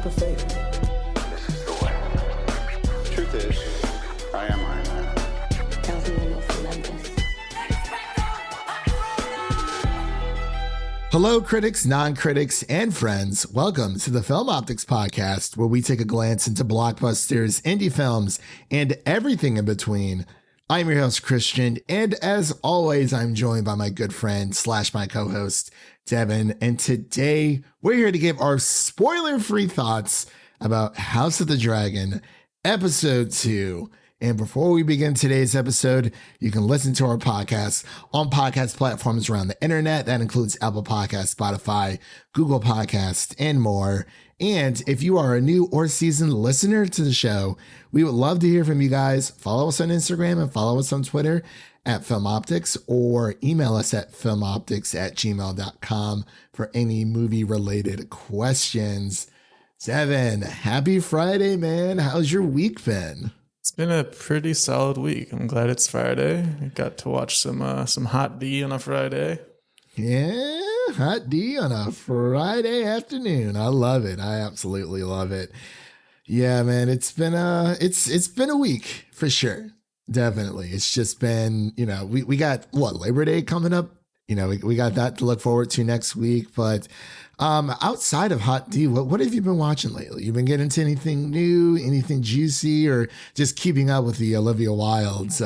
of fate. This is the way. Truth is, I am Iron Man. Tells me when you'll relentless. Hello, critics, non-critics, and friends. Welcome to the Film Optix podcast, where we take a glance into blockbusters, indie films, and everything in between. I'm your host, Christian, and as always, I'm joined by my good friend / my co-host, Devin. And today, we're here to give our spoiler-free thoughts about House of the Dragon, Episode 2. And before we begin today's episode, you can listen to our podcast on podcast platforms around the internet. That includes Apple Podcasts, Spotify, Google Podcasts, and more. And if you are a new or seasoned listener to the show, we would love to hear from you guys. Follow us on Instagram and follow us on Twitter at Film Optix, or email us at filmoptix@gmail.com for any movie-related questions. Devin, happy Friday, man. How's your week been? It's been a pretty solid week. I'm glad it's Friday. I got to watch some Hot D on a Friday. Yeah, Hot D on a Friday afternoon. I love it. I absolutely love it. Yeah, man, it's been a week for sure. Definitely. It's just been, we got Labor Day coming up. We got that to look forward to next week. But outside of Hot D, what have you been watching lately? You been getting into anything new, anything juicy, or just keeping up with the Olivia Wilde's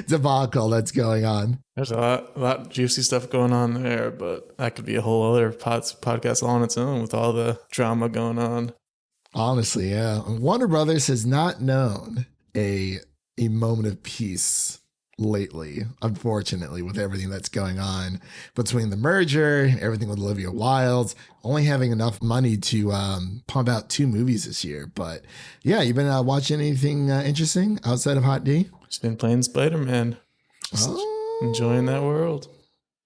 debacle that's going on? There's a lot of juicy stuff going on there, but that could be a whole other podcast all on its own with all the drama going on. Honestly, yeah. Warner Brothers has not known a moment of peace lately, unfortunately, with everything that's going on between the merger, everything with Olivia Wilde, only having enough money to pump out 2 movies this year. But yeah, you been watching anything interesting outside of Hot D? Just been playing Spider-Man. Enjoying that world.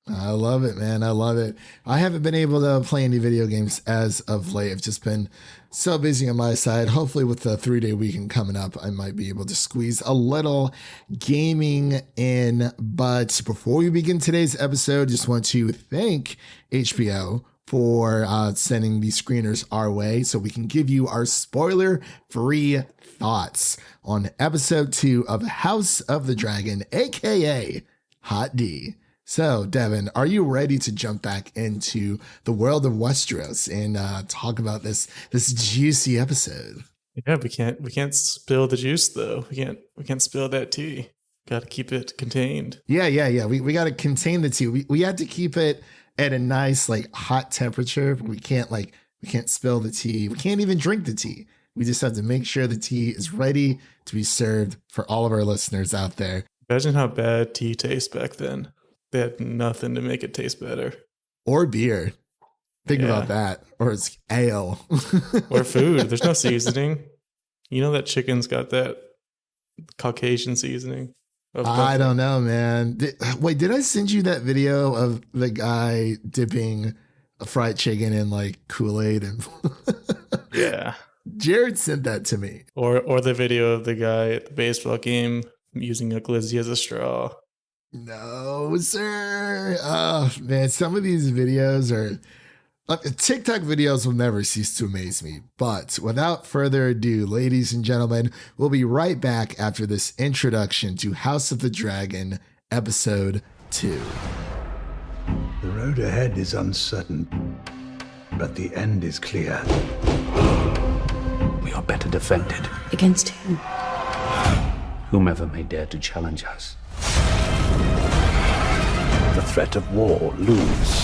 I love it, man. I love it. I haven't been able to play any video games as of late. I've just been so busy on my side. Hopefully with the 3-day weekend coming up, I might be able to squeeze a little gaming in. But before we begin today's episode, just want to thank HBO for sending these screeners our way so we can give you our spoiler-free thoughts on episode 2 of House of the Dragon, aka Hot D. So, Devin, are you ready to jump back into the world of Westeros and talk about this juicy episode? Yeah, we can't spill the juice though. We can't spill that tea. Got to keep it contained. Yeah. We got to contain the tea. We have to keep it at a nice hot temperature. We can't spill the tea. We can't even drink the tea. We just have to make sure the tea is ready to be served for all of our listeners out there. Imagine how bad tea tastes back then. They had nothing to make it taste better. Or beer. Think about that. Or it's ale. Or food. There's no seasoning. You know that chicken's got that Caucasian seasoning? I don't know, man. Did I send you that video of the guy dipping a fried chicken in Kool-Aid? And yeah. Jared sent that to me. Or the video of the guy at the baseball game using a glizzy as a straw. No, sir. Oh, man, some of these videos are... TikTok videos will never cease to amaze me. But without further ado, ladies and gentlemen, we'll be right back after this introduction to House of the Dragon, Episode 2. The road ahead is uncertain, but the end is clear. We are better defended. Against whom? Whomever may dare to challenge us. The threat of war looms.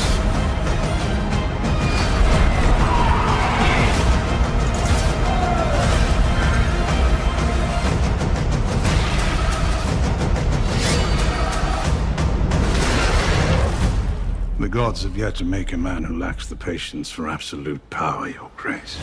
The gods have yet to make a man who lacks the patience for absolute power, Your Grace.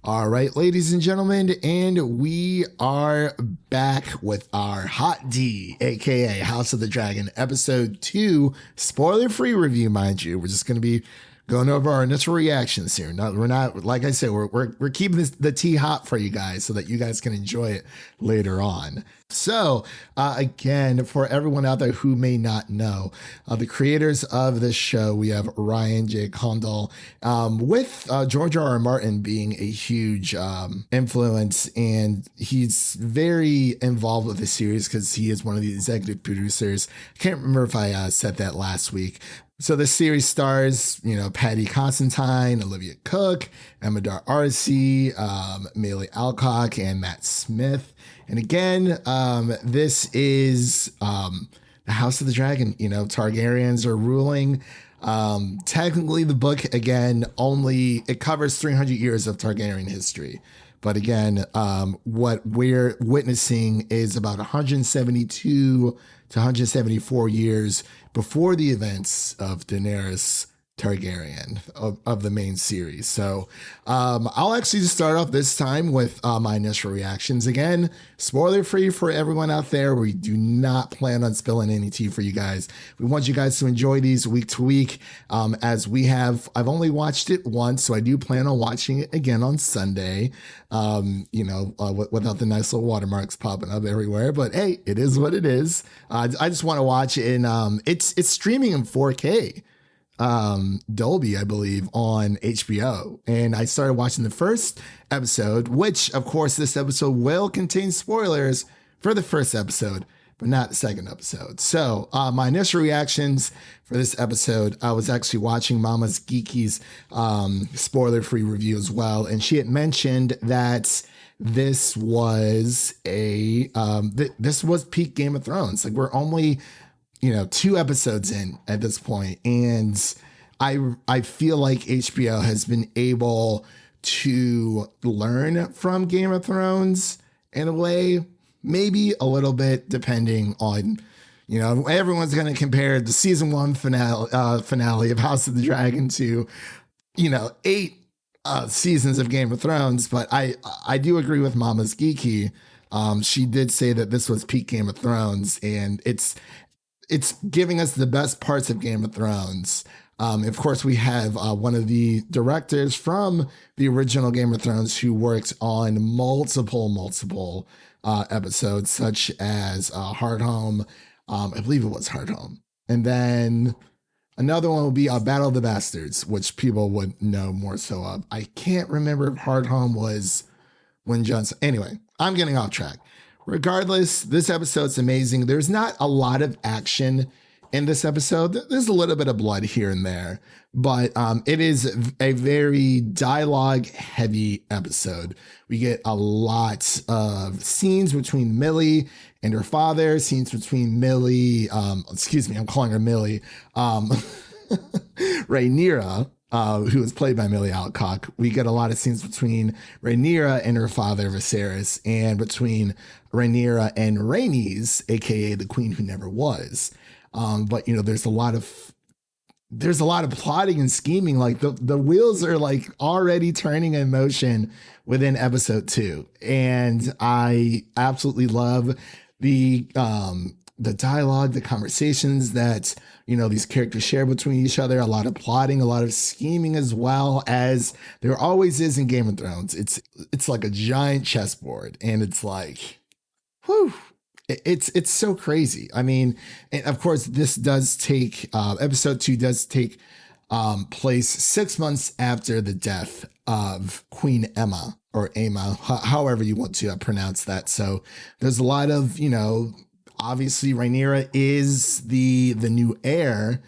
All right, ladies and gentlemen, and we are back with our Hot D, aka House of the Dragon, Episode 2, spoiler-free review, mind you. We're just going to be going over our initial reactions here. We're not, like I said, we're keeping the tea hot for you guys so that you guys can enjoy it later on. So again, for everyone out there who may not know, the creators of this show, we have Ryan J. Condal, with George R. R. Martin being a huge influence, and he's very involved with the series because he is one of the executive producers. I can't remember if I said that last week. So the series stars, Paddy Considine, Olivia Cooke, Amadar Arcee, Maylee Alcock, and Matt Smith. And again, this is the House of the Dragon. Targaryens are ruling. Technically, the book, again, it covers 300 years of Targaryen history. But again, what we're witnessing is about 172 to 174 years before the events of Daenerys Targaryen of the main series. So I'll actually just start off this time with my initial reactions. Again, spoiler free for everyone out there. We do not plan on spilling any tea for you guys. We want you guys to enjoy these week to week. I've only watched it once, so I do plan on watching it again on Sunday. Without the nice little watermarks popping up everywhere, but hey, it is what it is. I just want to watch it in, it's streaming in 4K. Dolby, I believe, on HBO. And I started watching the first episode, which, of course, this episode will contain spoilers for the first episode, but not the second episode. So my initial reactions for this episode, I was actually watching Mama's Geeky's spoiler-free review as well. And she had mentioned that this was this was peak Game of Thrones. Like, we're only 2 episodes in at this point, and I feel like HBO has been able to learn from Game of Thrones in a way, maybe a little bit, depending on, everyone's going to compare the season 1 finale of House of the Dragon to, 8 seasons of Game of Thrones. But I do agree with Mama's Geeky. She did say that this was peak Game of Thrones, and it's giving us the best parts of Game of Thrones. Of course, we have one of the directors from the original Game of Thrones who worked on multiple episodes, such as Hard Home. I believe it was Hard Home. And then another one will be Battle of the Bastards, which people would know more so of. I can't remember if Hard Home was when Johnson. Anyway, I'm getting off track. Regardless, this episode's amazing. There's not a lot of action in this episode. There's a little bit of blood here and there, but it is a very dialogue-heavy episode. We get a lot of scenes between Millie and her father, scenes between Millie, I'm calling her Millie, Rhaenyra, who is played by Maylee Alcock. We get a lot of scenes between Rhaenyra and her father, Viserys, and between Rhaenyra and Rhaenys, aka the Queen Who Never Was. But there's a lot of plotting and scheming. Like the wheels are like already turning in motion within episode 2, and I absolutely love the dialogue, the conversations that these characters share between each other. A lot of plotting, a lot of scheming, as well as there always is in Game of Thrones. It's like a giant chessboard, and it's like, whew. It's so crazy. I mean, and of course, this does take episode 2 does take place 6 months after the death of Queen Emma, or Aemma, however you want to pronounce that. So there's a lot of, obviously Rhaenyra is the new heir,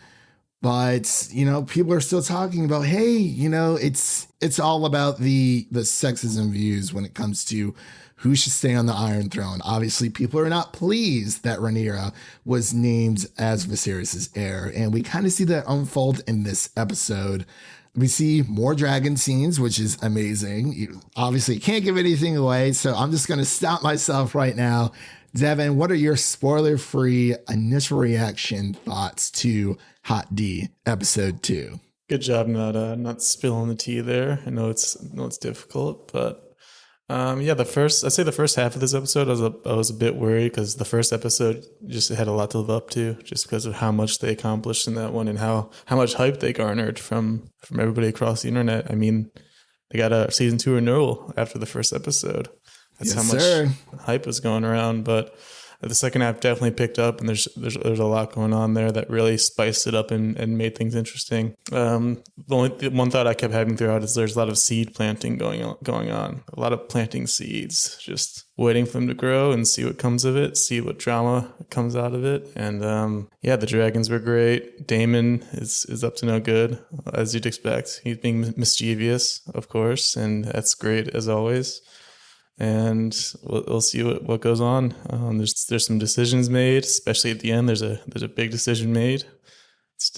but people are still talking about, hey, it's all about the sexism views when it comes to who should stay on the Iron Throne. Obviously, people are not pleased that Rhaenyra was named as Viserys' heir, and we kind of see that unfold in this episode. We see more dragon scenes, which is amazing. You obviously can't give anything away, so I'm just going to stop myself right now. Devin, what are your spoiler-free initial reaction thoughts to Hot D episode 2? Good job not spilling the tea there. I know it's difficult, but I'd say the first half of this episode, I was a bit worried because the first episode just had a lot to live up to, just because of how much they accomplished in that one and how much hype they garnered from everybody across the internet. I mean, they got a season 2 renewal after the first episode. That's Yes, how much sir. hype was going around. But the second half definitely picked up, and there's a lot going on there that really spiced it up and made things interesting. The one thought I kept having throughout is there's a lot of seed planting going on. A lot of planting seeds, just waiting for them to grow and see what comes of it, see what drama comes out of it. And the dragons were great. Daemon is up to no good, as you'd expect. He's being mischievous, of course, and that's great as always. And we'll see what goes on. There's some decisions made, especially at the end. There's a big decision made.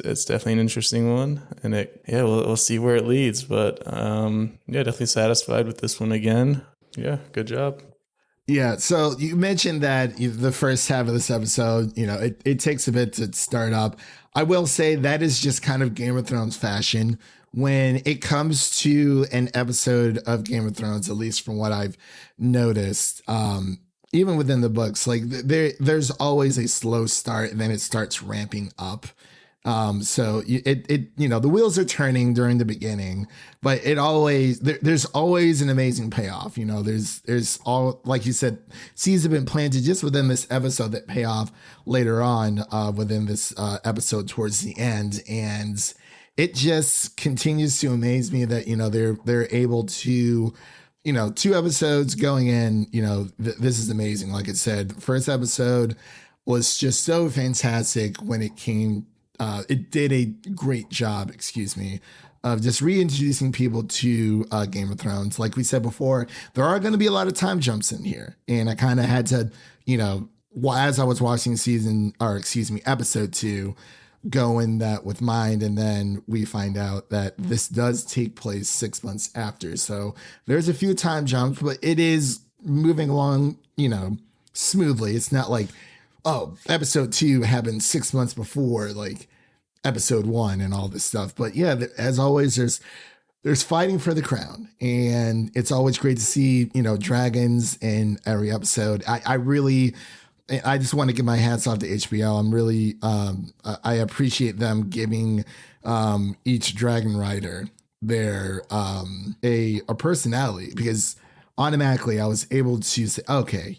It's definitely an interesting one, and we'll see where it leads. But definitely satisfied with this one again. Yeah, good job. Yeah, so you mentioned that the first half of this episode, it takes a bit to start up. I will say that is just kind of Game of Thrones fashion. When it comes to an episode of Game of Thrones, at least from what I've noticed, even within the books, like there's always a slow start and then it starts ramping up. So the wheels are turning during the beginning, but there's always an amazing payoff. There's all, like you said, seeds have been planted just within this episode that pay off later on, within this, episode towards the end. And it just continues to amaze me that, they're able to, 2 episodes going in, this is amazing. Like I said, the first episode was just so fantastic when it came. It did a great job, of just reintroducing people to Game of Thrones. Like we said before, there are going to be a lot of time jumps in here. And I kind of had to, as I was watching episode 2, go in that with mind. And then we find out that this does take place 6 months after. So there's a few time jumps, but it is moving along, smoothly. It's not like, oh, episode 2 happened 6 months before, like episode 1 and all this stuff. But yeah, as always, there's fighting for the crown, and it's always great to see, dragons in every episode. I just want to give my hats off to HBO. I'm really, I appreciate them giving each dragon rider their a personality, because automatically I was able to say, okay,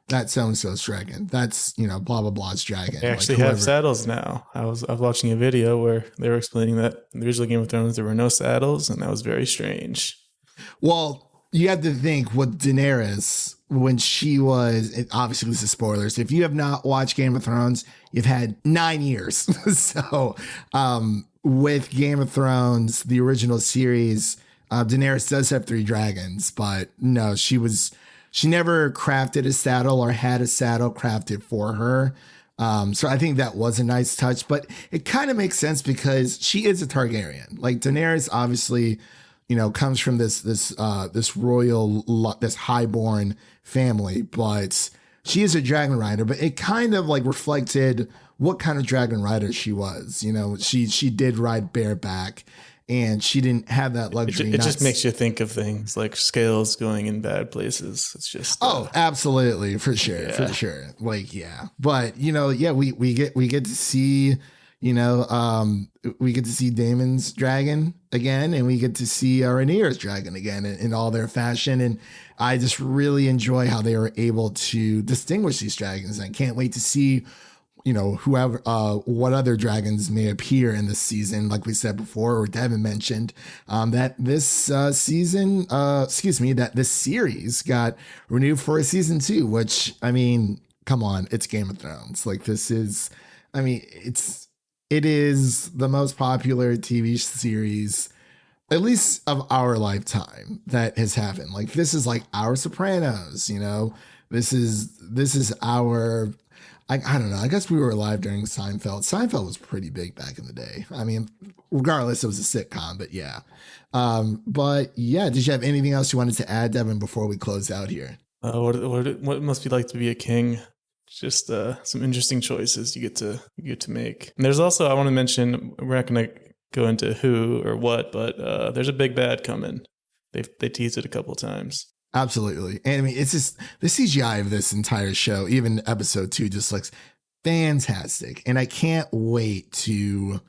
that's so-and-so's dragon. That's, blah, blah, blah's dragon. They actually have saddles now. I was watching a video where they were explaining that in the original Game of Thrones, there were no saddles, and that was very strange. Well, you have to think with Daenerys, when she was, obviously this is spoilers. If you have not watched Game of Thrones, you've had 9 years. So with Game of Thrones, the original series, Daenerys does have 3 dragons, but no, she never crafted a saddle or had a saddle crafted for her. So I think that was a nice touch, but it kind of makes sense because she is a Targaryen. Like Daenerys obviously, comes from this royal, this highborn family, but she is a dragon rider. But it kind of like reflected what kind of dragon rider she was. She did ride bareback, and she didn't have that luxury. It just makes you think of things like scales going in bad places. It's just absolutely, for sure. Like, yeah, but we get to see. We get to see Daemon's dragon again, and we get to see Rhaenyra's dragon again in all their fashion. And I just really enjoy how they were able to distinguish these dragons. And I can't wait to see, whoever, what other dragons may appear in this season. Like we said before, or Devin mentioned, that this season, that this series got renewed for a season 2, which, I mean, come on, it's Game of Thrones. Like it is the most popular TV series, at least of our lifetime, that has happened. Like, this is like our Sopranos, this is our, I don't know. I guess we were alive during Seinfeld. Seinfeld was pretty big back in the day. I mean, regardless, it was a sitcom, but yeah. But yeah, did you have anything else you wanted to add, Devin, before we close out here? What it must be like to be a king? Just some interesting choices you get to make. And there's also, I want to mention, we're not going to go into who or what, but there's a big bad coming. They teased it a couple times. Absolutely. And I mean, it's just the CGI of this entire show, even episode 2, just looks fantastic. And I can't wait to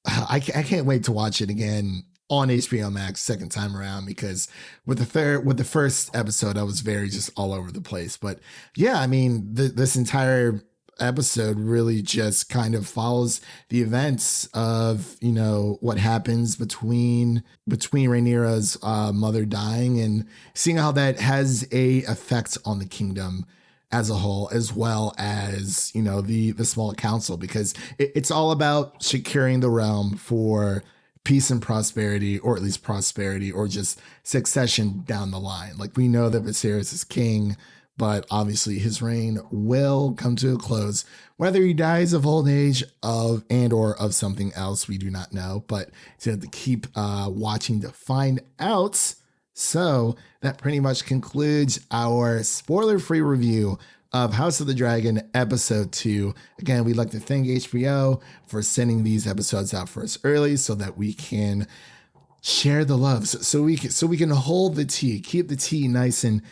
I can't wait to watch it again on HBO Max second time around, because with the first episode, I was very just all over the place. But yeah, I mean, this entire episode really just kind of follows the events of, you know, what happens between Rhaenyra's mother dying, and seeing how that has a effect on the kingdom as a whole, as well as, you know, the small council, because it's all about securing the realm for peace and prosperity, or at least prosperity, or just succession down the line. Like, we know that Viserys is king, but obviously his reign will come to a close, whether he dies of old age or of something else, we do not know, but you have to keep watching to find out. So that pretty much concludes our spoiler-free review of House of the Dragon episode 2. Again, we'd like to thank HBO for sending these episodes out for us early so that we can share the love, so we can hold the tea, keep the tea nice and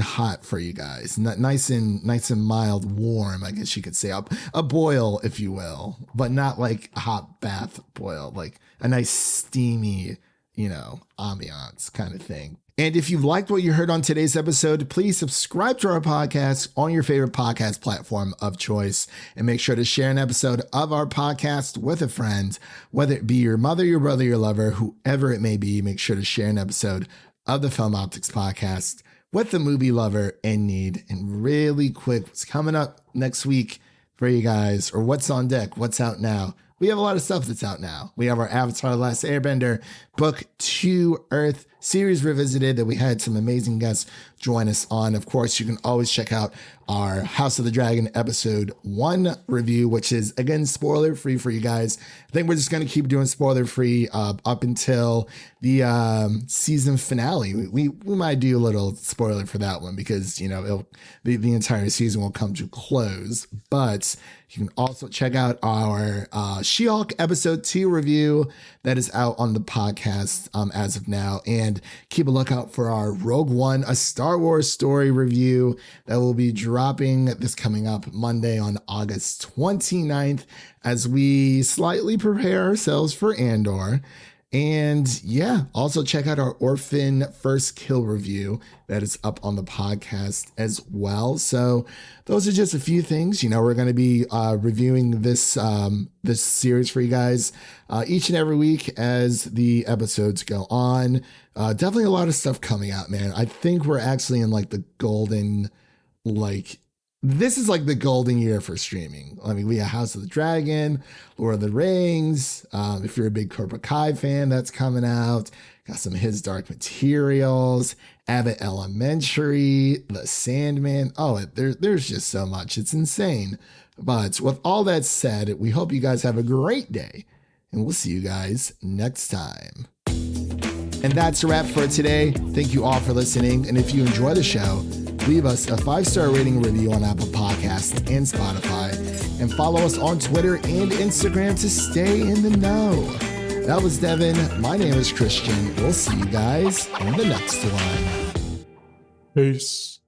hot for you guys, nice and mild, warm, I guess you could say, a boil, if you will, but not like a hot bath boil, like a nice steamy, you know, ambiance kind of thing. And if you've liked what you heard on today's episode, please subscribe to our podcast on your favorite podcast platform of choice, and make sure to share an episode of our podcast with a friend, whether it be your mother, your brother, your lover, whoever it may be. Make sure to share an episode of the Film Optix podcast with the movie lover in need. And really quick, what's coming up next week for you guys, or what's on deck, what's out now? We have a lot of stuff that's out now. We have our Avatar: The Last Airbender Book 2 Earth series revisited that we had some amazing guests join us on. Of course, you can always check out our House of the Dragon episode 1 review, which is, again, spoiler free for you guys. I think we're just going to keep doing spoiler free up until the season finale. We might do a little spoiler for that one, because, you know, the entire season will come to close. But you can also check out our She-Hulk episode 2 review that is out on the podcast as of now. And keep a lookout for our Rogue One, a Star Wars story review that will be dropping this coming up Monday on August 29th, as we slightly prepare ourselves for Andor. And yeah, also check out our Orphan First Kill review that is up on the podcast as well. So those are just a few things. You know, we're going to be reviewing this series for you guys each and every week as the episodes go on. Definitely a lot of stuff coming out, man. I think we're actually in like the golden, this is like the golden year for streaming. I mean, we have House of the Dragon, Lord of the Rings. If you're a big Cobra Kai fan, that's coming out. Got some His Dark Materials, Abbott Elementary, The Sandman. Oh, there's just so much. It's insane. But with all that said, we hope you guys have a great day, and we'll see you guys next time. And that's a wrap for today. Thank you all for listening. And if you enjoy the show, leave us a 5-star rating review on Apple Podcasts and Spotify, and follow us on Twitter and Instagram to stay in the know. That was Devin. My name is Christian. We'll see you guys in the next one. Peace.